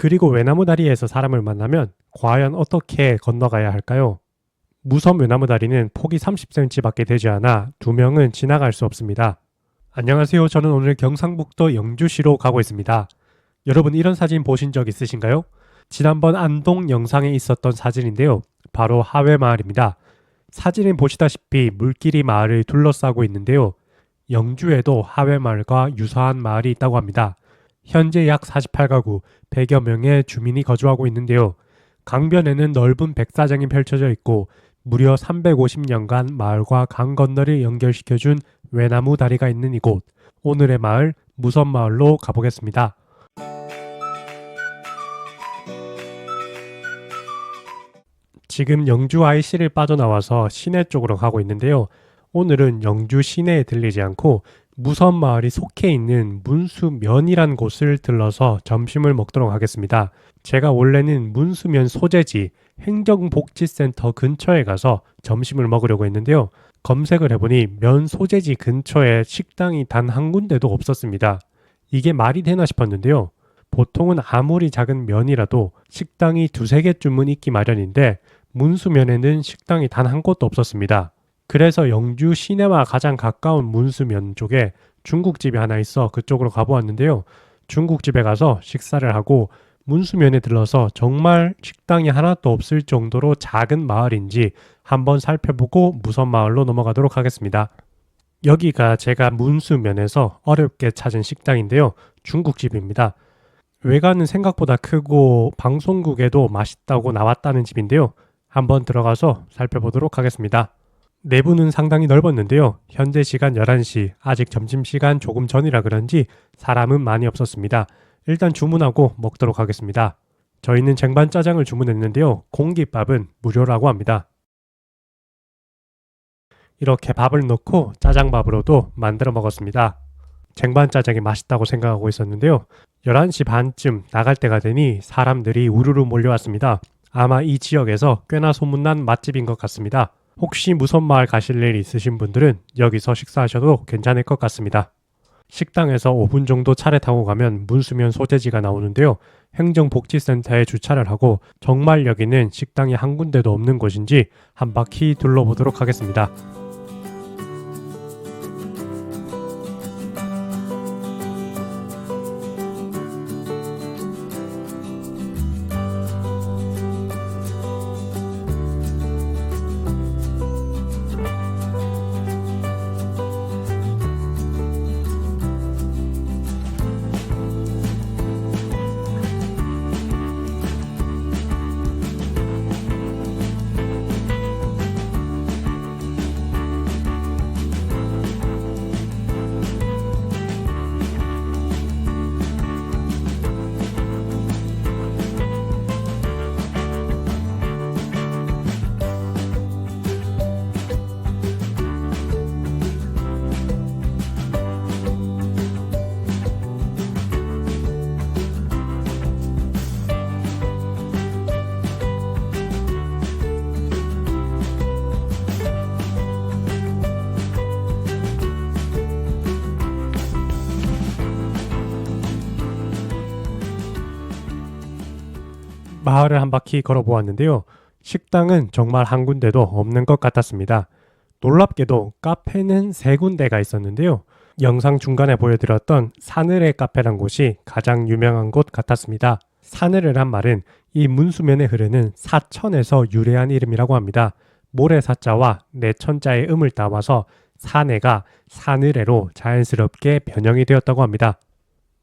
그리고 외나무 다리에서 사람을 만나면 과연 어떻게 건너가야 할까요? 무섬 외나무 다리는 폭이 30cm밖에 되지 않아 두 명은 지나갈 수 없습니다. 안녕하세요. 저는 오늘 경상북도 영주시로 가고 있습니다. 여러분 이런 사진 보신 적 있으신가요? 지난번 안동 영상에 있었던 사진인데요. 바로 하회마을입니다. 사진에 보시다시피 물길이 마을을 둘러싸고 있는데요. 영주에도 하회마을과 유사한 마을이 있다고 합니다. 현재 약 48가구, 100여 명의 주민이 거주하고 있는데요. 강변에는 넓은 백사장이 펼쳐져 있고 무려 350년간 마을과 강 건너를 연결시켜준 외나무 다리가 있는 이곳, 오늘의 마을 무섬마을로 가보겠습니다. 지금 영주 IC를 빠져나와서 시내 쪽으로 가고 있는데요. 오늘은 영주 시내에 들리지 않고 무섬마을이 속해 있는 문수면이란 곳을 들러서 점심을 먹도록 하겠습니다. 제가 원래는 문수면 소재지 행정복지센터 근처에 가서 점심을 먹으려고 했는데요. 검색을 해보니 면 소재지 근처에 식당이 단 한 군데도 없었습니다. 이게 말이 되나 싶었는데요. 보통은 아무리 작은 면이라도 식당이 두세 개쯤은 있기 마련인데 문수면에는 식당이 단 한 곳도 없었습니다. 그래서 영주 시내와 가장 가까운 문수면 쪽에 중국집이 하나 있어 그쪽으로 가보았는데요. 중국집에 가서 식사를 하고 문수면에 들러서 정말 식당이 하나도 없을 정도로 작은 마을인지 한번 살펴보고 무섬마을로 넘어가도록 하겠습니다. 여기가 제가 문수면에서 어렵게 찾은 식당인데요. 중국집입니다. 외관은 생각보다 크고 방송국에도 맛있다고 나왔다는 집인데요. 한번 들어가서 살펴보도록 하겠습니다. 내부는 상당히 넓었는데요. 현재 시간 11시, 아직 점심시간 조금 전이라 그런지 사람은 많이 없었습니다. 일단 주문하고 먹도록 하겠습니다. 저희는 쟁반짜장을 주문했는데요. 공깃밥은 무료라고 합니다. 이렇게 밥을 넣고 짜장밥으로도 만들어 먹었습니다. 쟁반짜장이 맛있다고 생각하고 있었는데요. 11시 반쯤 나갈 때가 되니 사람들이 우르르 몰려왔습니다. 아마 이 지역에서 꽤나 소문난 맛집인 것 같습니다. 혹시 무섬마을 가실 일 있으신 분들은 여기서 식사하셔도 괜찮을 것 같습니다. 식당에서 5분 정도 차를 타고 가면 문수면 소재지가 나오는데요. 행정복지센터에 주차를 하고 정말 여기는 식당이 한 군데도 없는 곳인지 한 바퀴 둘러보도록 하겠습니다. 마을을 한 바퀴 걸어보았는데요. 식당은 정말 한 군데도 없는 것 같았습니다. 놀랍게도 카페는 3군데가 있었는데요. 영상 중간에 보여드렸던 사느레 카페란 곳이 가장 유명한 곳 같았습니다. 사느레란 말은 이 문수면에 흐르는 사천에서 유래한 이름이라고 합니다. 모래사자와 내천자의 음을 따와서 사내가 사느레로 자연스럽게 변형이 되었다고 합니다.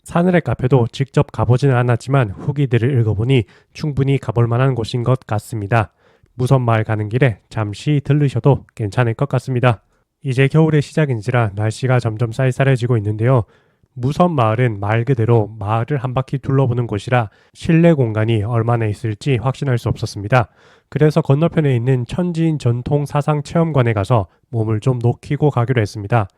사느레 카페도 직접 가보지는 않았지만 후기들을 읽어보니 충분히 가볼 만한 곳인 것 같습니다. 무섬마을 가는 길에 잠시 들르셔도 괜찮을 것 같습니다. 이제 겨울의 시작인지라 날씨가 점점 쌀쌀해지고 있는데요. 무섬마을은 말 그대로 마을을 한 바퀴 둘러보는 곳이라 실내 공간이 얼마나 있을지 확신할 수 없었습니다. 그래서 건너편에 있는 천지인 전통사상체험관에 가서 몸을 좀 녹이고 가기로 했습니다.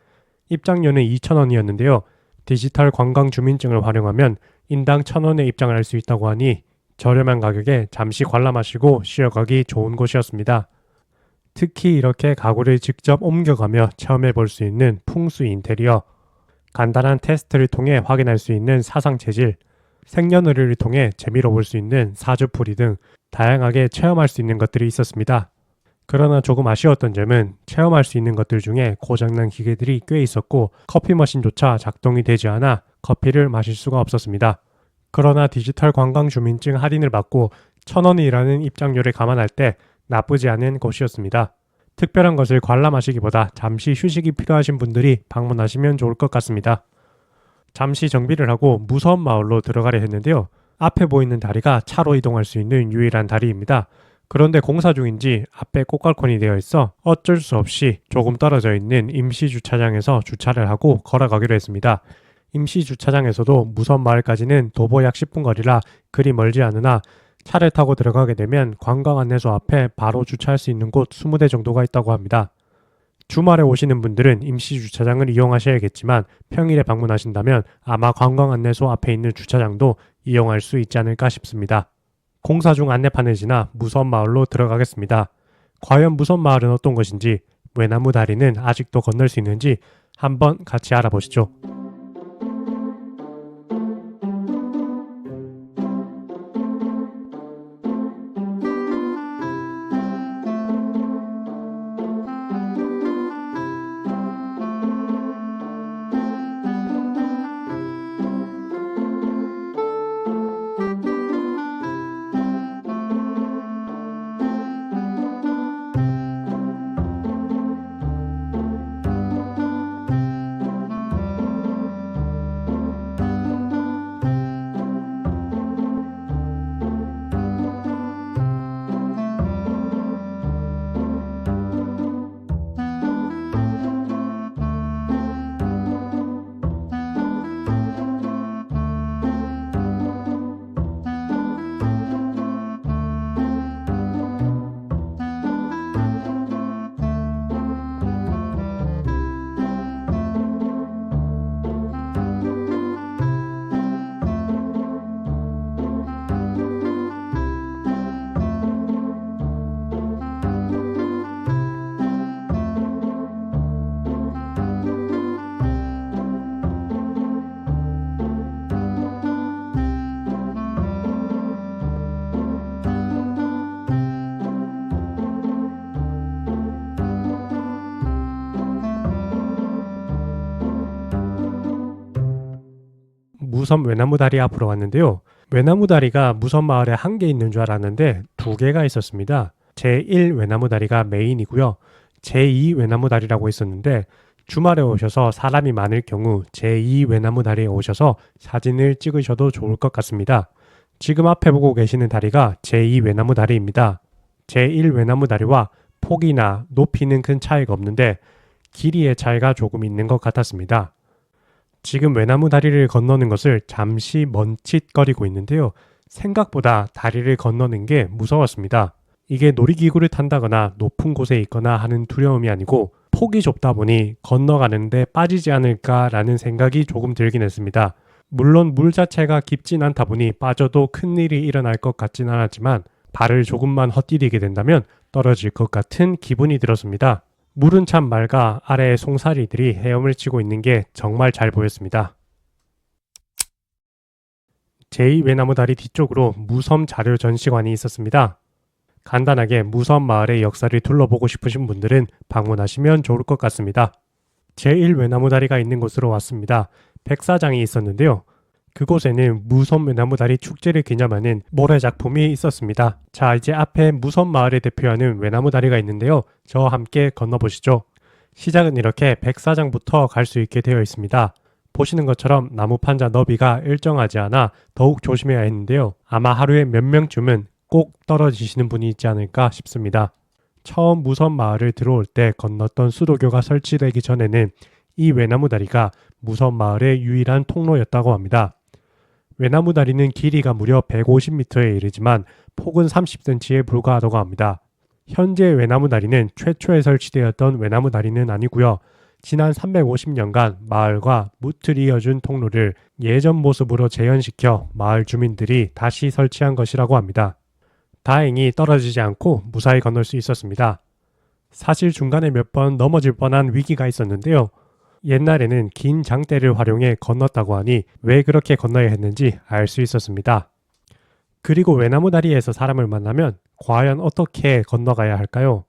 입장료는 2,000원이었는데요. 디지털 관광 주민증을 활용하면 인당 1,000원에 입장을 할 수 있다고 하니 저렴한 가격에 잠시 관람하시고 쉬어가기 좋은 곳이었습니다. 특히 이렇게 가구를 직접 옮겨가며 체험해 볼 수 있는 풍수 인테리어, 간단한 테스트를 통해 확인할 수 있는 사상 재질, 생년월일을 통해 재미로 볼 수 있는 사주풀이 등 다양하게 체험할 수 있는 것들이 있었습니다. 그러나 조금 아쉬웠던 점은 체험할 수 있는 것들 중에 고장난 기계들이 꽤 있었고 커피 머신조차 작동이 되지 않아 커피를 마실 수가 없었습니다. 그러나 디지털 관광 주민증 할인을 받고 1,000원이라는 입장료를 감안할 때 나쁘지 않은 곳이었습니다. 특별한 것을 관람하시기보다 잠시 휴식이 필요하신 분들이 방문하시면 좋을 것 같습니다. 잠시 정비를 하고 무섬 마을로 들어가려 했는데요. 앞에 보이는 다리가 차로 이동할 수 있는 유일한 다리입니다. 그런데 공사 중인지 앞에 꽃갈콘이 되어 있어 어쩔 수 없이 조금 떨어져 있는 임시 주차장에서 주차를 하고 걸어가기로 했습니다. 임시 주차장에서도 무섬 마을까지는 도보 약 10분 거리라 그리 멀지 않으나 차를 타고 들어가게 되면 관광 안내소 앞에 바로 주차할 수 있는 곳 20대 정도가 있다고 합니다. 주말에 오시는 분들은 임시 주차장을 이용하셔야겠지만 평일에 방문하신다면 아마 관광 안내소 앞에 있는 주차장도 이용할 수 있지 않을까 싶습니다. 공사 중 안내판을 지나 무섬 마을로 들어가겠습니다. 과연 무섬 마을은 어떤 것인지, 외나무 다리는 아직도 건널 수 있는지 한번 같이 알아보시죠. 무섬 외나무 다리 앞으로 왔는데요. 외나무 다리가 무섬 마을에 한 개 있는 줄 알았는데 두 개가 있었습니다. 제1 외나무 다리가 메인이고요. 제2 외나무 다리라고 있었는데 주말에 오셔서 사람이 많을 경우 제2 외나무 다리에 오셔서 사진을 찍으셔도 좋을 것 같습니다. 지금 앞에 보고 계시는 다리가 제2 외나무 다리입니다. 제1 외나무 다리와 폭이나 높이는 큰 차이가 없는데 길이의 차이가 조금 있는 것 같았습니다. 지금 외나무 다리를 건너는 것을 잠시 멈칫거리고 있는데요. 생각보다 다리를 건너는 게 무서웠습니다. 이게 놀이기구를 탄다거나 높은 곳에 있거나 하는 두려움이 아니고 폭이 좁다 보니 건너가는데 빠지지 않을까라는 생각이 조금 들긴 했습니다. 물론 물 자체가 깊진 않다 보니 빠져도 큰일이 일어날 것 같진 않았지만 발을 조금만 헛디디게 된다면 떨어질 것 같은 기분이 들었습니다. 물은 참 맑아 아래에 송사리들이 헤엄을 치고 있는 게 정말 잘 보였습니다. 제2 외나무 다리 뒤쪽으로 무섬 자료 전시관이 있었습니다. 간단하게 무섬 마을의 역사를 둘러보고 싶으신 분들은 방문하시면 좋을 것 같습니다. 제1 외나무 다리가 있는 곳으로 왔습니다. 백사장이 있었는데요. 그곳에는 무섬 외나무 다리 축제를 기념하는 모래 작품이 있었습니다. 자, 이제 앞에 무섬 마을을 대표하는 외나무 다리가 있는데요. 저와 함께 건너보시죠. 시작은 이렇게 백사장부터 갈 수 있게 되어 있습니다. 보시는 것처럼 나무 판자 너비가 일정하지 않아 더욱 조심해야 했는데요. 아마 하루에 몇 명쯤은 꼭 떨어지시는 분이 있지 않을까 싶습니다. 처음 무섬 마을을 들어올 때 건넜던 수도교가 설치되기 전에는 이 외나무 다리가 무섬 마을의 유일한 통로였다고 합니다. 외나무 다리는 길이가 무려 150m에 이르지만 폭은 30cm에 불과하다고 합니다. 현재 외나무 다리는 최초에 설치되었던 외나무 다리는 아니고요. 지난 350년간 마을과 무틀 이어준 통로를 예전 모습으로 재현시켜 마을 주민들이 다시 설치한 것이라고 합니다. 다행히 떨어지지 않고 무사히 건널 수 있었습니다. 사실 중간에 몇 번 넘어질 뻔한 위기가 있었는데요. 옛날에는 긴 장대를 활용해 건넜다고 하니 왜 그렇게 건너야 했는지 알 수 있었습니다. 그리고 외나무 다리에서 사람을 만나면 과연 어떻게 건너가야 할까요?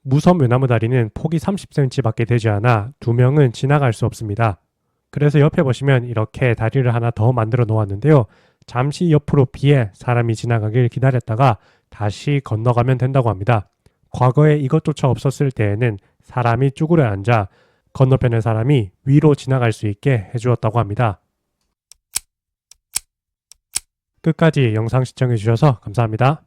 무섬 외나무 다리는 폭이 30cm밖에 되지 않아 두 명은 지나갈 수 없습니다. 그래서 옆에 보시면 이렇게 다리를 하나 더 만들어 놓았는데요. 잠시 옆으로 피해 사람이 지나가길 기다렸다가 다시 건너가면 된다고 합니다. 과거에 이것조차 없었을 때에는 사람이 쭈그려 앉아 건너편의 사람이 위로 지나갈 수 있게 해주었다고 합니다. 끝까지 영상 시청해 주셔서 감사합니다.